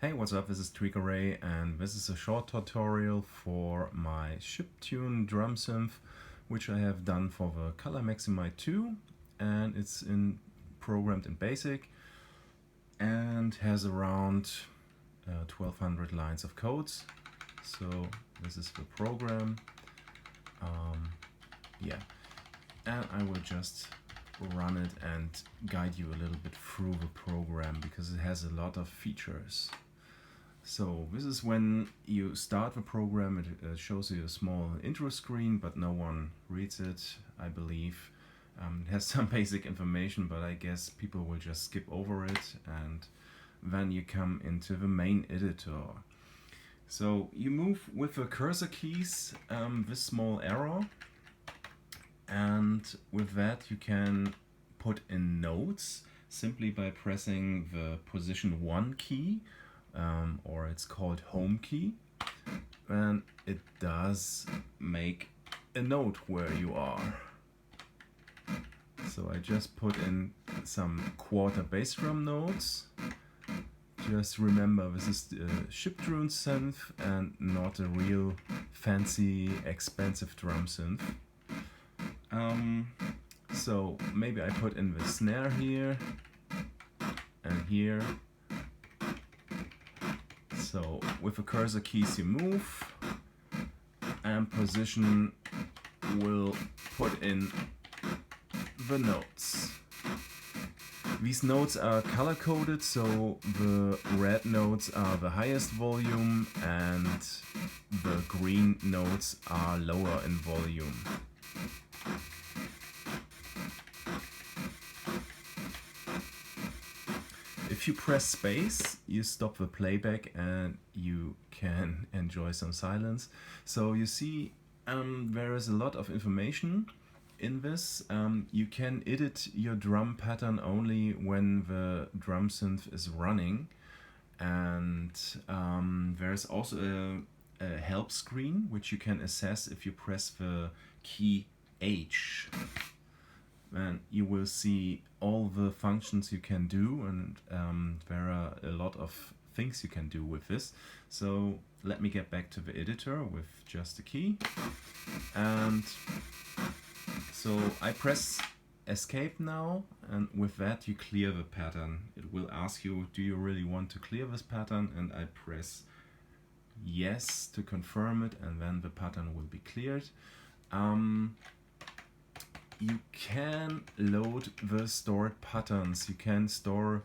Hey, what's up? This is Tweakeray, and this is a short tutorial for my Chiptune Drumsynth, which I have done for the Color Maximite 2, and it's programmed in BASIC and has around 1200 lines of codes. So this is the program. And I will just run it and guide you a little bit through the program because it has a lot of features. So this is when you start the program. It shows you a small intro screen, but no one reads it, I believe. It has some basic information, but I guess people will just skip over it, and then you come into the Maineditor. So you move with the cursor keys, this small arrow, and with that you can put in notes simply by pressing the position 1 key, or it's called home key, and it does make a note where you are. So I just put in some quarter bass drum notes. Just remember, this is the Chiptune Drumsynth and not a real fancy expensive drum synth. So maybe I put in the snare here and here. So with the cursor keys you move, and position will put in the notes. These notes are color coded, so the red notes are the highest volume and the green notes are lower in volume. If you press space, you stop the playback and you can enjoy some silence. So you see there is a lot of information in this. You can edit your drum pattern only when the drum synth is running, and there's also a help screen which you can access if you press the key H. And you will see all the functions you can do, and there are a lot of things you can do with this. So let me get back to the editor with just a key, and so I press escape now, and with that you clear the pattern. It will ask you, do you really want to clear this pattern? And I press yes to confirm it, and then the pattern will be cleared. You can load the stored patterns. You can store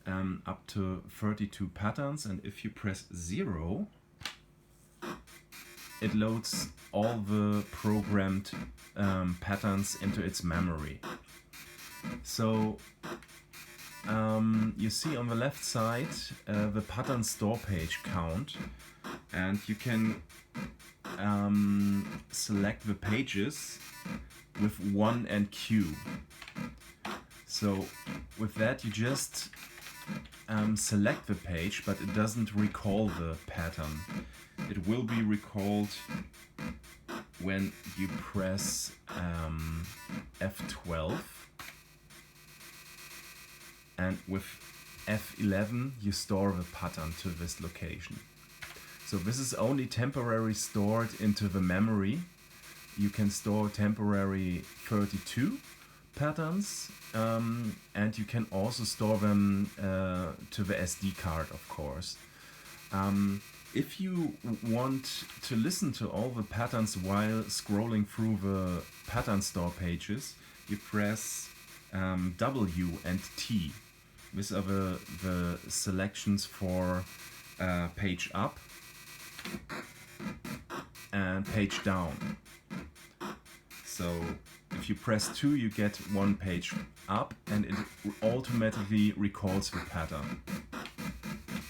up to 32 patterns, and if you press 0, it loads all the programmed patterns into its memory. So you see on the left side the pattern store page count, and you can select the pages with 1 and Q. So with that you just select the page, but it doesn't recall the pattern. It will be recalled when you press F12, and with F11 you store the pattern to this location. So this is only temporarily stored into the memory. You can store temporary 32 patterns, and you can also store them to the SD card, of course. If you want to listen to all the patterns while scrolling through the pattern store pages, you press W and T. These are the selections for page up and page down. So if you press 2, you get 1 page up, and it automatically recalls the pattern.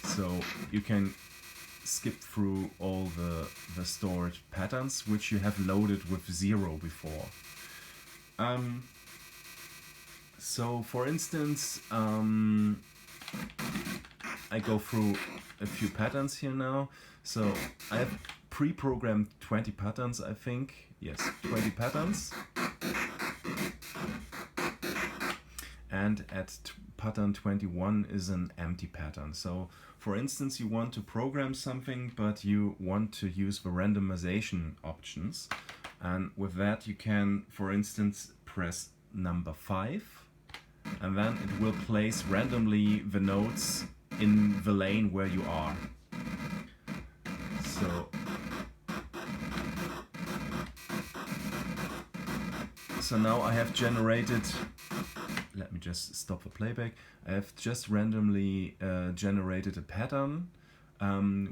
So you can skip through all the stored patterns which you have loaded with 0 before. So for instance, I go through a few patterns here now. So I have pre-programmed 20 patterns, I think. Yes, 20 patterns. And at pattern 21 is an empty pattern. So for instance, you want to program something, but you want to use the randomization options. And with that, you can, for instance, press number 5, and then it will place randomly the notes in the lane where you are. So now I have generated, let me just stop the playback. I have just randomly generated a pattern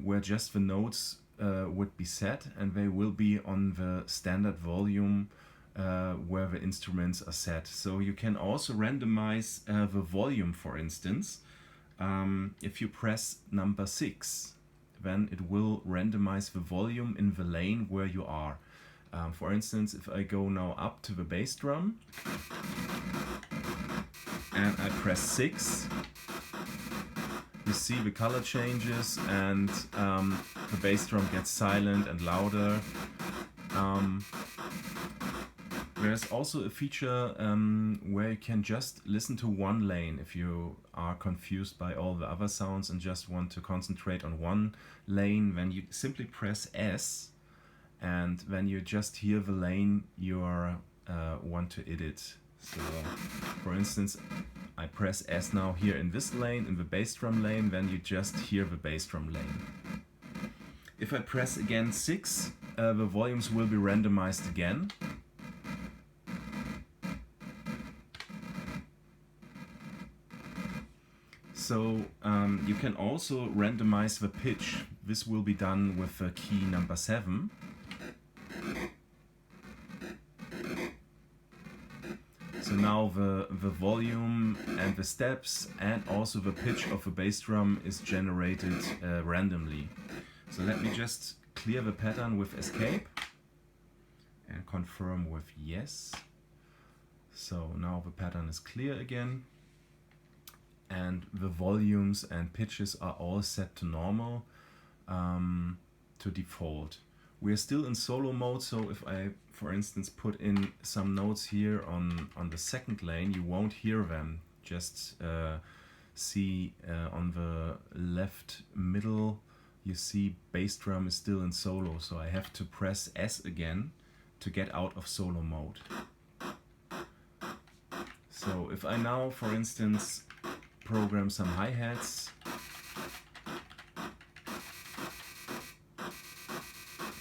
where just the notes would be set, and they will be on the standard volume where the instruments are set. So you can also randomize the volume, for instance. If you press number 6, then it will randomize the volume in the lane where you are. For instance, if I go now up to the bass drum and I press 6, you see the color changes, and the bass drum gets silent and louder. There's also a feature where you can just listen to one lane if you are confused by all the other sounds and just want to concentrate on one lane. Then you simply press S, and when you just hear the lane you want to edit. So for instance, I press S now here in this lane, in the bass drum lane, then you just hear the bass drum lane. If I press again 6, the volumes will be randomized again. So you can also randomize the pitch. This will be done with key number 7. So now the volume and the steps and also the pitch of the bass drum is generated randomly. So let me just clear the pattern with escape and confirm with yes. So now the pattern is clear again, and the volumes and pitches are all set to normal, to default. We're still in solo mode, so if I, for instance, put in some notes here on the second lane, you won't hear them. Just see on the left middle, you see bass drum is still in solo, so I have to press S again to get out of solo mode. So if I now, for instance, program some hi-hats,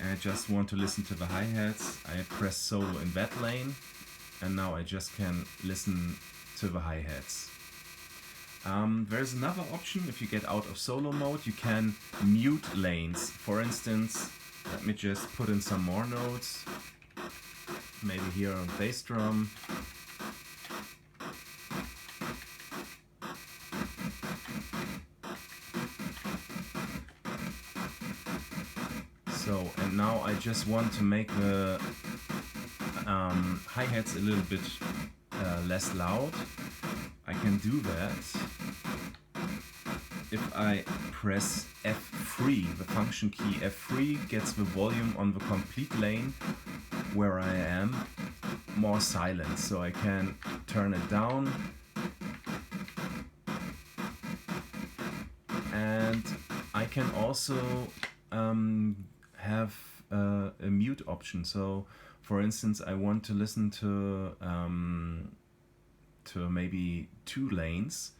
and I just want to listen to the hi-hats, I press solo in that lane, and now I just can listen to the hi-hats. There's another option. If you get out of solo mode, you can mute lanes. For instance, let me just put in some more notes, maybe here on bass drum. So, and now I just want to make the hi-hats a little bit less loud. I can do that if I press F3, the function key F3 gets the volume on the complete lane where I am more silent, so I can turn it down, and I can also have a mute option. So for instance, I want to listen to maybe 2 lanes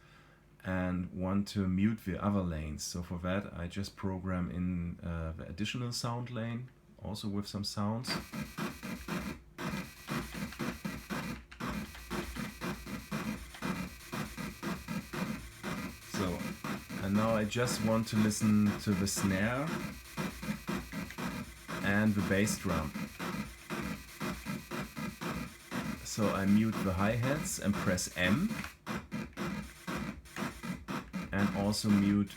and want to mute the other lanes. So for that I just program in the additional sound lane, also with some sounds. So, and now I just want to listen to the snare and the bass drum. So I mute the hi-hats and press M, and also mute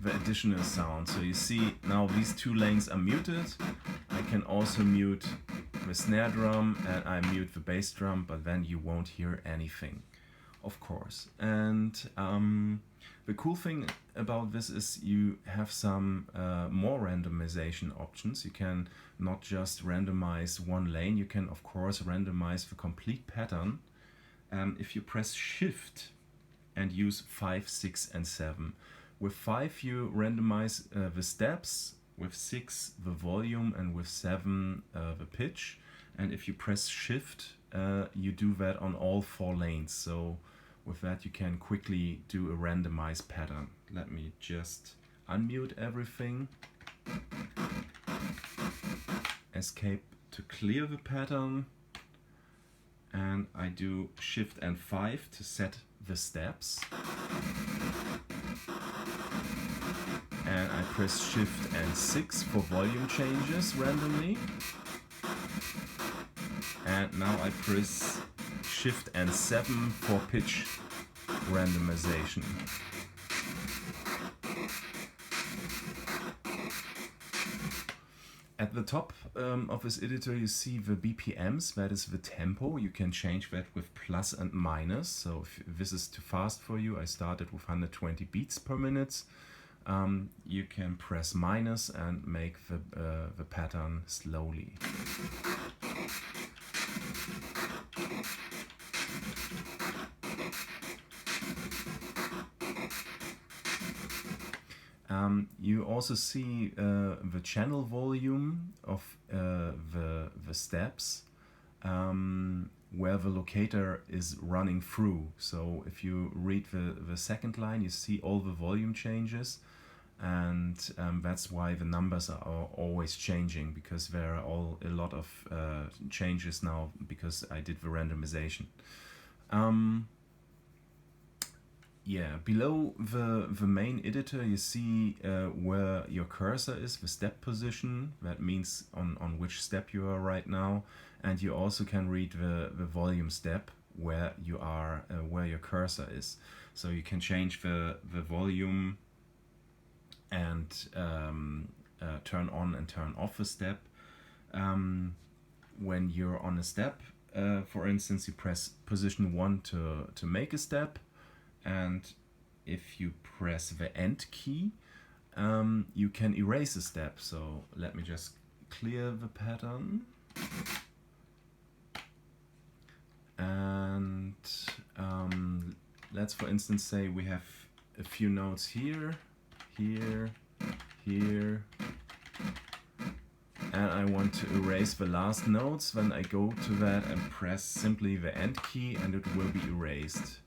the additional sound. So you see now these 2 lanes are muted. I can also mute the snare drum and I mute the bass drum, but then you won't hear anything, of course. And the cool thing about this is you have some more randomization options. You can not just randomize one lane, you can of course randomize the complete pattern. If you press Shift and use 5, 6 and 7. With 5 you randomize the steps, with 6 the volume, and with 7 the pitch. And if you press shift, you do that on all 4 lanes. So with that you can quickly do a randomized pattern. Let me just unmute everything. Escape to clear the pattern. And I do shift and 5 to set the steps. And I press shift and 6 for volume changes randomly. And now I press shift and 7 for pitch randomization. At the top of this editor you see the BPMs, that is the tempo. You can change that with plus and minus. So if this is too fast for you, I started with 120 beats per minute. You can press minus and make the pattern slowly. You also see the channel volume of the steps where the locator is running through. So if you read the second line, you see all the volume changes, and that's why the numbers are always changing, because there are a lot of changes now because I did the randomization. Yeah, below the main editor you see where your cursor is, the step position. That means on which step you are right now. And you also can read the volume step where you are, where your cursor is. So you can change the volume and turn on and turn off a step. When you're on a step, for instance, you press position 1 to make a step. And if you press the end key, you can erase a step. So let me just clear the pattern. And let's for instance say we have a few notes here, here, here. And I want to erase the last notes. Then I go to that and press simply the end key and it will be erased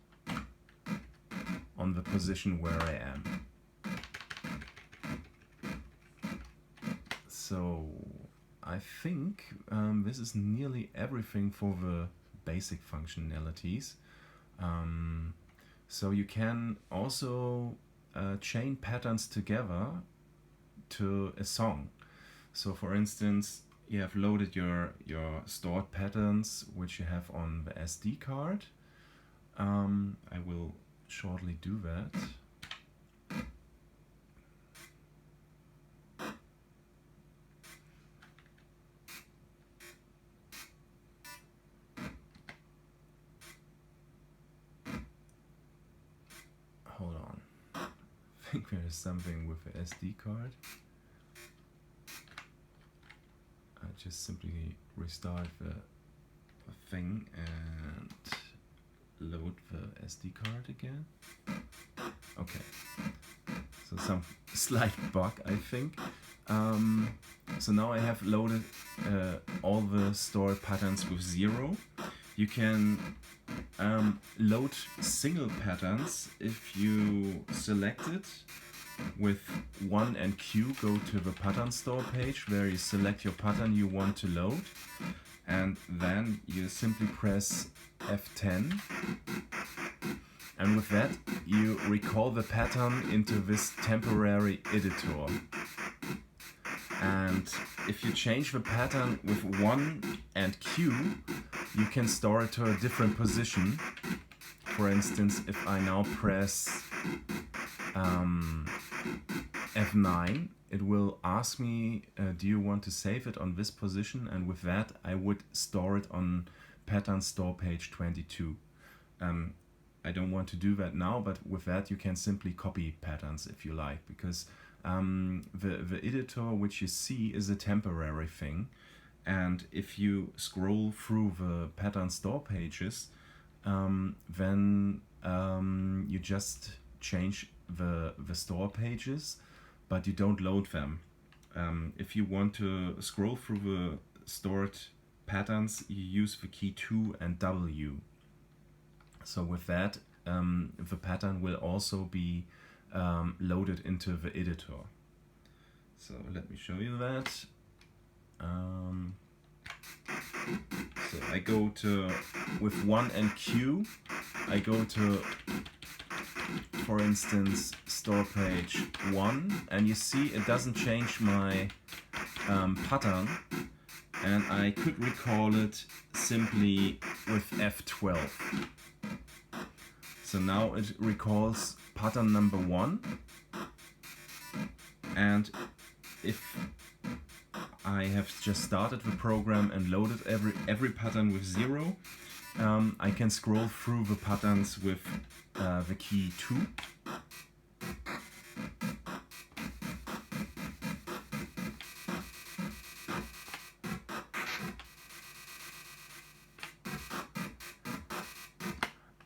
on the position where I am. So I think this is nearly everything for the basic functionalities. So you can also chain patterns together to a song. So for instance, you have loaded your stored patterns which you have on the SD card. I will shortly do that. Hold on. I think there is something with the SD card. I just simply restart the thing and load the SD card again. Okay, so some slight bug I think. So now I have loaded all the stored patterns with 0. You can load single patterns if you select it. With 1 and Q, go to the pattern store page where you select your pattern you want to load, and then you simply press F10, and with that you recall the pattern into this temporary editor. And if you change the pattern with 1 and Q, you can store it to a different position. For instance, if I now press F9, it will ask me, do you want to save it on this position? And with that, I would store it on pattern store page 22. I don't want to do that now, but with that you can simply copy patterns if you like, because the editor which you see is a temporary thing. And if you scroll through the pattern store pages, then you just change the store pages, but you don't load them. If you want to scroll through the stored patterns, you use the key 2 and W. So with that, the pattern will also be loaded into the editor. So let me show you that. So I go to, with 1 and Q, I go to, for instance, store page 1, and you see it doesn't change my pattern, and I could recall it simply with F12. So now it recalls pattern number 1, and if I have just started the program and loaded every pattern with 0, I can scroll through the patterns with the key 2.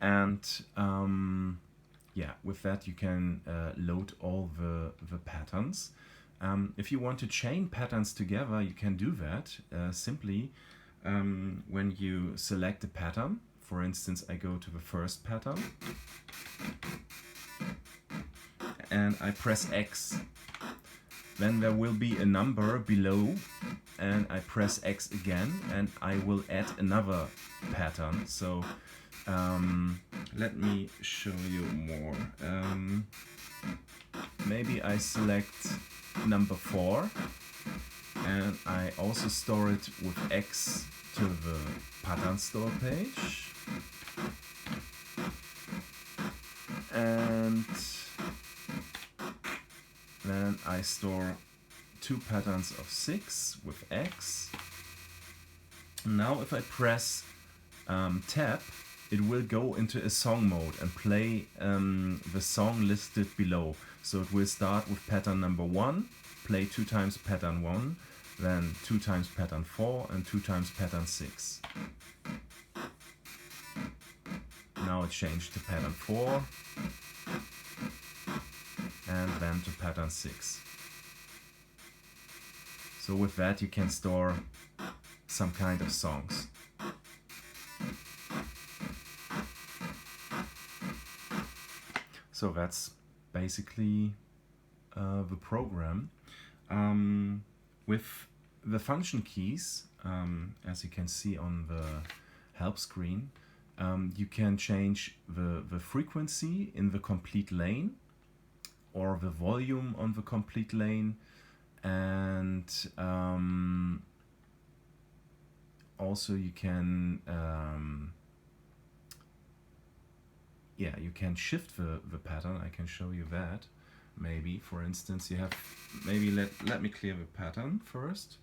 And yeah, with that you can load all the patterns. If you want to chain patterns together, you can do that simply when you select a pattern. For instance, I go to the first pattern and I press X. Then there will be a number below, and I press X again and I will add another pattern. So let me show you more. Maybe I select number 4 and I also store it with X to the pattern store page, and then I store 2 patterns of 6 with X. Now if I press tab, it will go into a song mode and play the song listed below. So it will start with pattern number 1, play 2 times pattern 1, then 2 times pattern 4 and 2 times pattern 6. Now it changed to pattern 4 and then to pattern 6. So with that you can store some kind of songs. So that's basically the program. With the function keys, as you can see on the help screen, you can change the frequency in the complete lane or the volume on the complete lane, and also you can you can shift the pattern. I can show you that. Maybe, for instance, you have, maybe let me clear the pattern first.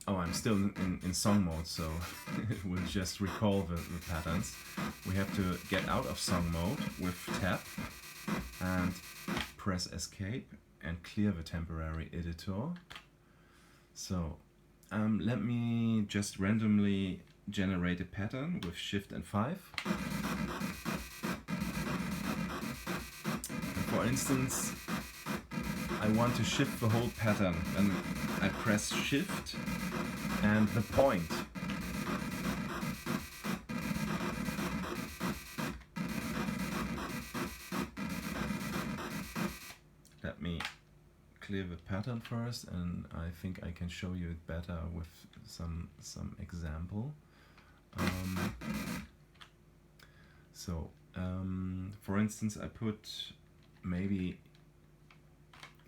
Oh, I'm still in song mode, so it will just recall the patterns. We have to get out of song mode with tab and press escape and clear the temporary editor. So let me just randomly generate a pattern with Shift and 5. And for instance, I want to shift the whole pattern, and I press Shift and the point. Let me clear the pattern first, and I think I can show you it better with some example. For instance, I put maybe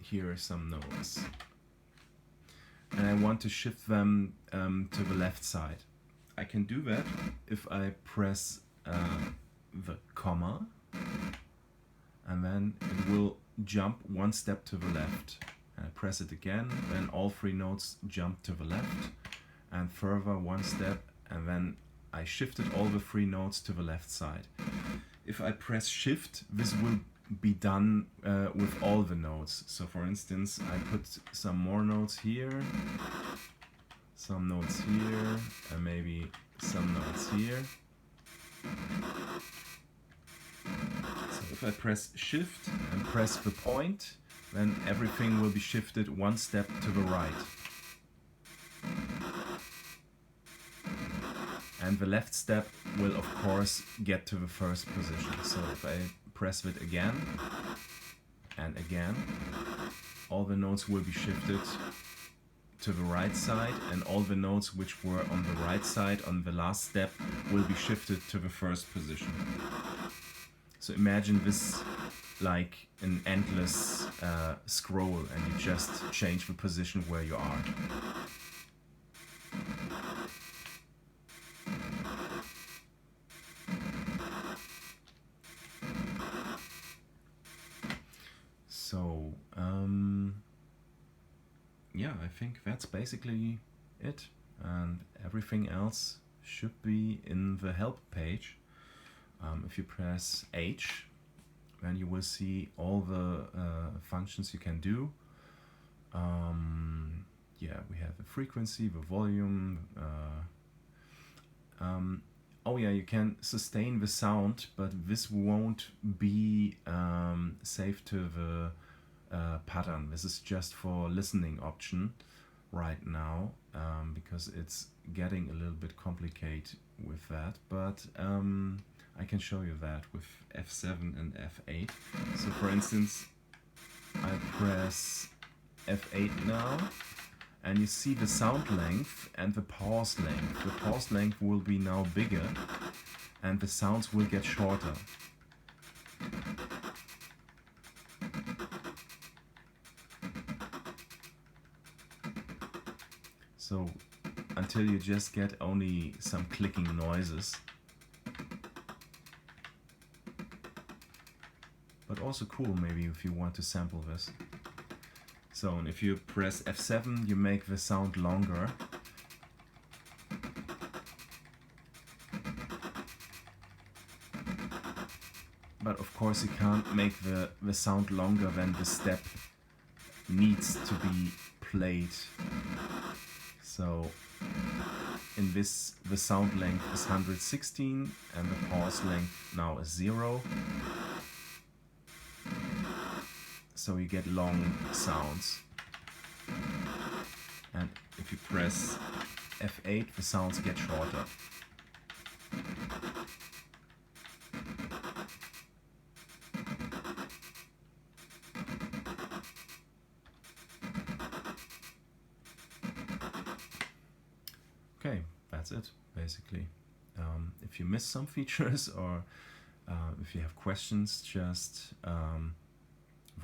here some notes, and I want to shift them to the left side. I can do that if I press the comma, and then it will jump 1 step to the left. And I press it again, then all 3 notes jump to the left, and further 1 step, and then I shifted all the 3 notes to the left side. If I press Shift, this will be done with all the notes. So for instance, I put some more notes here, some notes here, and maybe some notes here. So if I press Shift and press the point, then everything will be shifted one step to the right. And the left step will of course get to the first position. So if I press it again and again, all the notes will be shifted to the right side, and all the notes which were on the right side on the last step will be shifted to the first position. So imagine this like an endless scroll, and you just change the position where you are. So yeah, I think that's basically it, and everything else should be in the help page. If you press H, then you will see all the functions you can do. Yeah, we have the frequency, the volume. Oh yeah, you can sustain the sound, but this won't be saved to the pattern. This is just for listening option right now, because it's getting a little bit complicated with that, but I can show you that with F7 and F8. So for instance, I press F8 now, and you see the sound length and the pause length. The pause length will be now bigger, and the sounds will get shorter. So until you just get only some clicking noises. But also cool maybe if you want to sample this. So and if you press F7, you make the sound longer. But of course you can't make the sound longer than the step needs to be played. So in this, the sound length is 116 and the pause length now is 0. So you get long sounds. And if you press F8, the sounds get shorter. Okay, that's it, basically. If you miss some features or if you have questions, just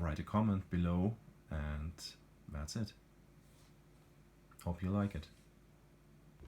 write a comment below, and that's it. Hope you like it.